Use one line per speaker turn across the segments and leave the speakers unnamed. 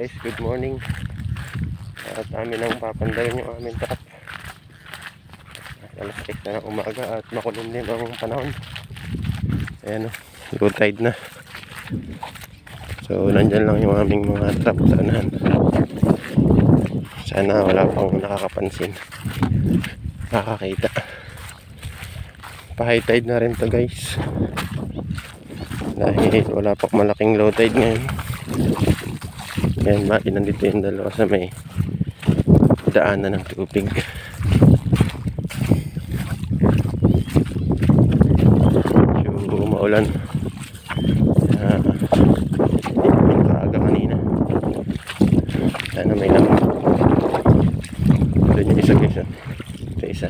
Guys, good morning. At amin ang papandalin yung aming trap. Alas 6 na ng umaga at makulim din ang panahon. Ayan o, low tide na. So nandyan lang yung aming mga trap sa anahan. Sana wala pang nakakapansin, nakakita. Pa high tide na rin to guys, dahil wala pang malaking low tide ngayon. Ayan, mati nandito yung dalawa sa may daanan ng tubig. So maulan, maaga kanina. Sana may lamang. Doon yung isa guys, ito isa.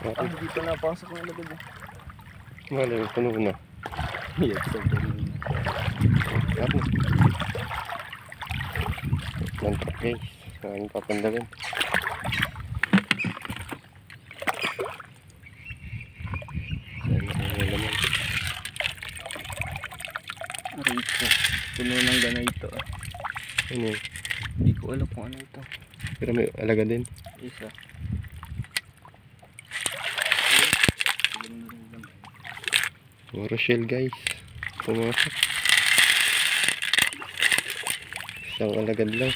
Hindi pa napasok ng lagod eh.
Malay, puno na.
Yes, so
Mantap guys, maraming papandalin.
Rito, puno ng ganay ito.
Ano yun?
Hindi ko alam kung ano ito.
Pero may alaga din.
Isa.
Puro shell guys, pumasok. Isang alagad lang.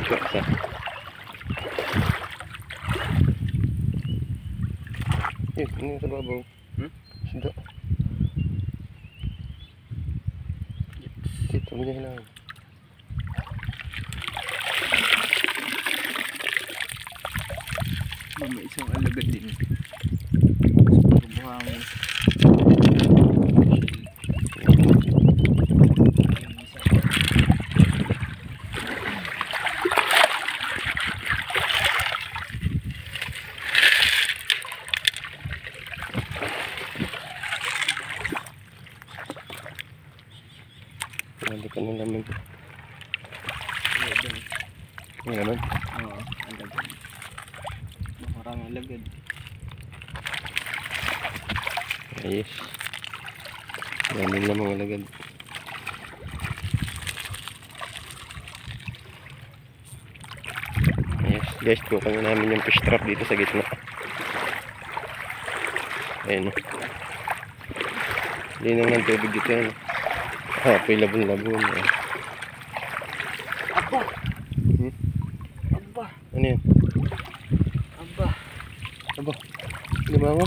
Isa. Yun, ano yung sa babaw? Isda. Dito, may lang.
May isang alagad din. Buhangin.
Hindi ka ng laman. Ang laman?
Oo, alagad. Maraming alagad.
Ayos. Maraming lamang alagad. Ayos guys, kukuha na namin yung fish trap dito sa gitna. Ayun o. Linang ng tubig dito yan. Apoy labon-labon.
Aba! Aba!
Ano yan?
Aba!
Aba, lumango?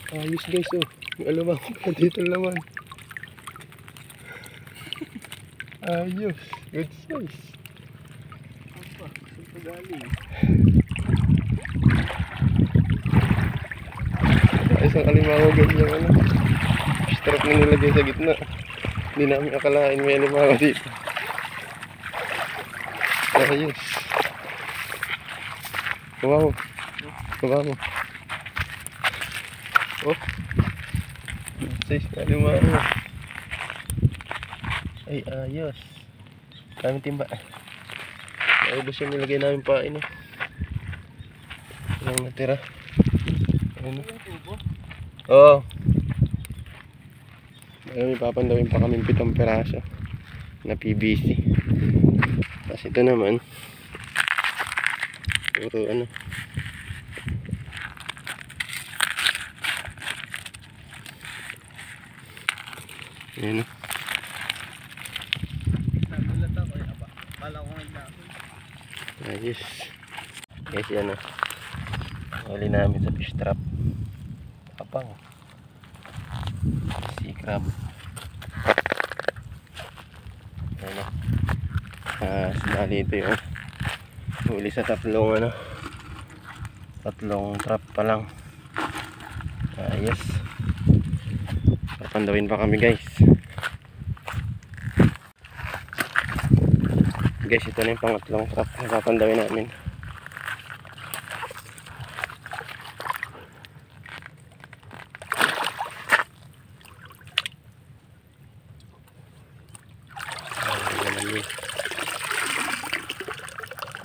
Ayos guys oh. May lumango pa dito naman. Ayos, good size.
Aba, saan pa galing?
Isang alimango guys yung ano. Strap na nilagay sa gitna. Hindi namin akalain may alimango dito. Ayos. Kuha mo. Kuha mo. Oh. Size na alimango. Ay ayos. Kami timba. Naubos yung nilagay namin pain eh. Ilang natira. Ayun. Oo. May papandawin pa kami 7 peraso na PVC. Tapos ito naman puro ano, ayan o.
Nagulat ako eh, aba. Kala ko ngayon na ako.
Ayos guys, yan o. Huli namin sa fish trap. Kapang sea crab. Ayan o. Sinali ito yung huli sa tatlong trap pa lang. Ayos. Papandawin pa kami guys. Guys, ito na yung pangatlong trap na papandawin namin.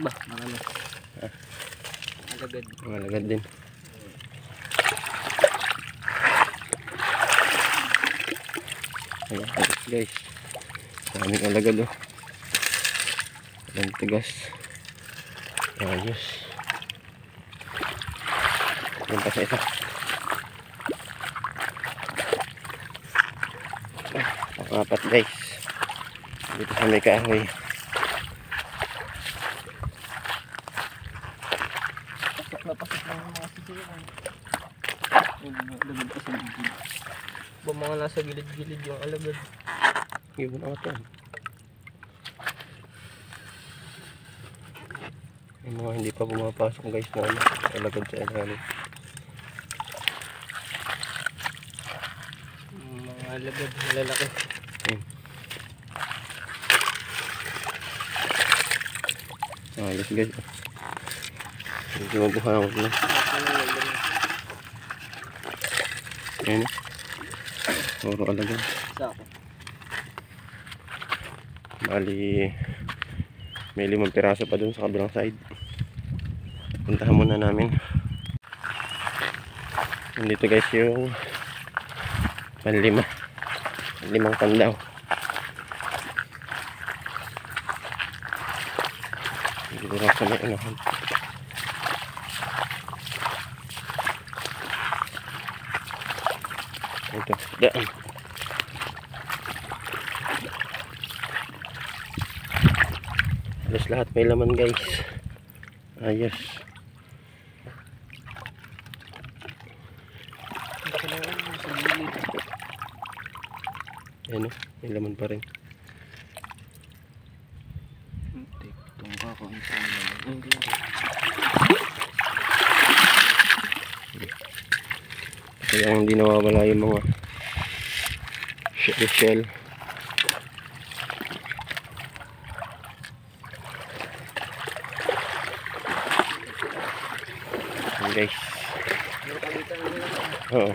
Ba, nakala. Alagad.
Malagad din. Ayan guys. Daming alagad oh. Ang tigas. Ayos. Yan pa sa isa. Pangapat guys. Dito sa may kahoy.
Pasok na ng mga sisiran. Yung mga alagad pa sa gilid. Ba mga nasa gilid-gilid yung alagad.
Yun ako to. Yung mga hindi pa pumapasok guys na ano, alagad sa ilalim.
Mga alagad malalaki.
Ayos guys. Hindi mabuhangot na. Ayan. Puro alagad.
Sako.
Bali may 5 piraso pa dun sa kabilang side. Puntahan muna namin. Nandito guys yung panlima. 5 pandaw. Dito lang sa may unahan. Ito, daan. Halos lahat may laman guys. Ayos. Ayan o, may laman pa rin.
Tungka ko ang laman.
Kaya hindi nawawala yung mga shell. Guys. Oo.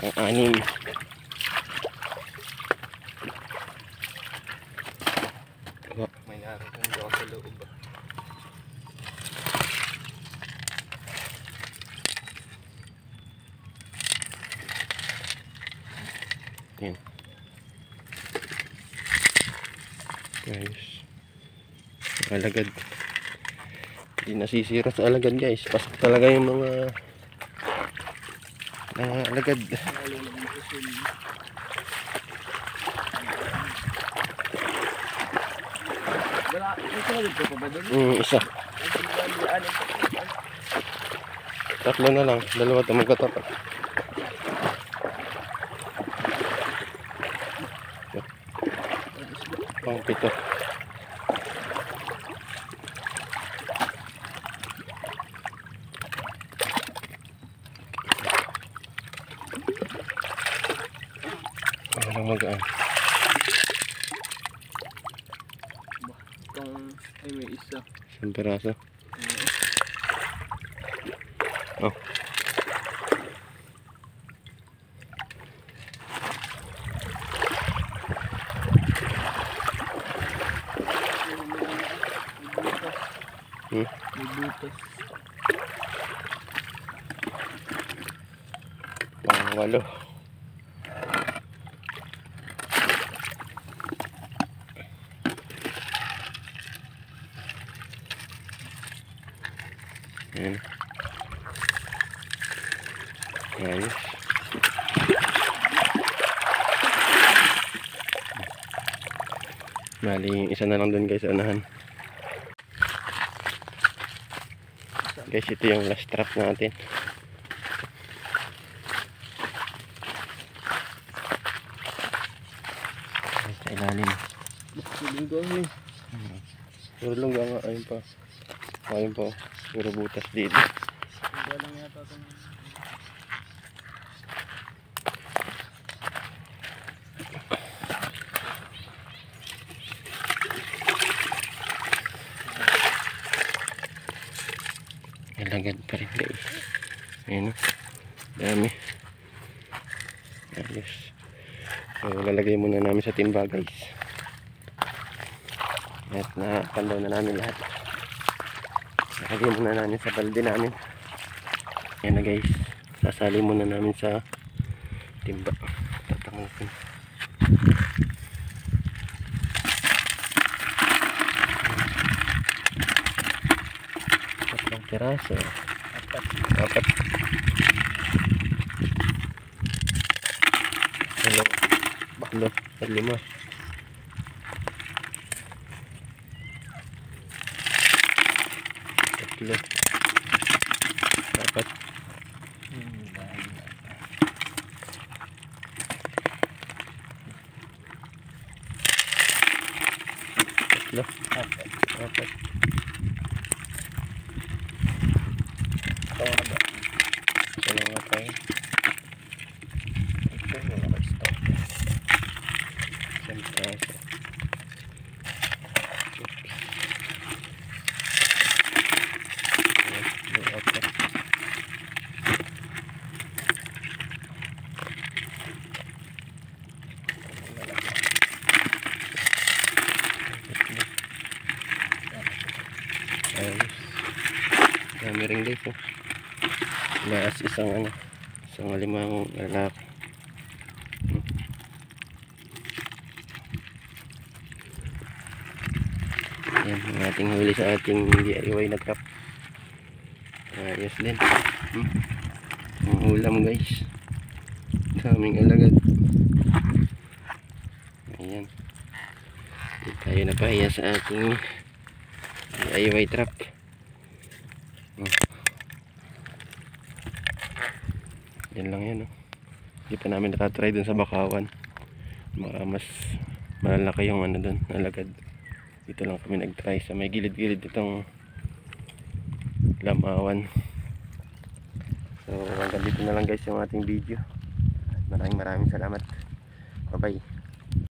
Ang anim.
May narating daw sa loob.
Yan. Guys. Alagad. Hindi nasisira sa alagad guys. Pasok talaga yung mga alagad.
Wala, ito na dito pa ba doon?
Isa. Tatlo na lang. Dalawa ito magkatapat. Pang 7. Walang magaan.
Itong, ay may isa.
1 piraso. Oh.
May butas.
Pang 8. Ayan. Ayos. Bali, isa na lang dun guys, unahan. Guys, ito yung last trap natin. Sa ilalim.
Linggang eh.
Puro lungga nga, ayun pa. Ayun pa, puro butas dito.
Hindi lang yata ito.
Alagad pa rin guys. Ayun o. Dami. Ayos. So, lalagay muna namin sa timba guys. At napandaw na namin lahat. Lagay muna namin sa balde namin. Yan na guys, sasali muna namin sa timba. Tatanggalin. Tatlong piraso. Apat. Hello. Baklo. Lima. Tatlo. Apat. Tatlo. Apat.
Ito na ba?
Ito na nga tayo.
Ito na naka-stop.
Isang piraso. Apat. Ayos. Dami rin guys. Mas isang limang lalaki. Yan ang ating huli sa ating DIY na trap. Ayos din. Ang ulam guys. Daming alagad. Ayan. Hindi tayo napahiya sa ating DIY trap. Yan lang yan. Hindi pa namin natatry dun sa Bakawan. Baka mas malalaki yung dun, alagad. Dito lang kami nag-try sa may gilid-gilid itong Lamawan. So hanggang dito na lang guys yung ating video. Maraming salamat. Bye bye.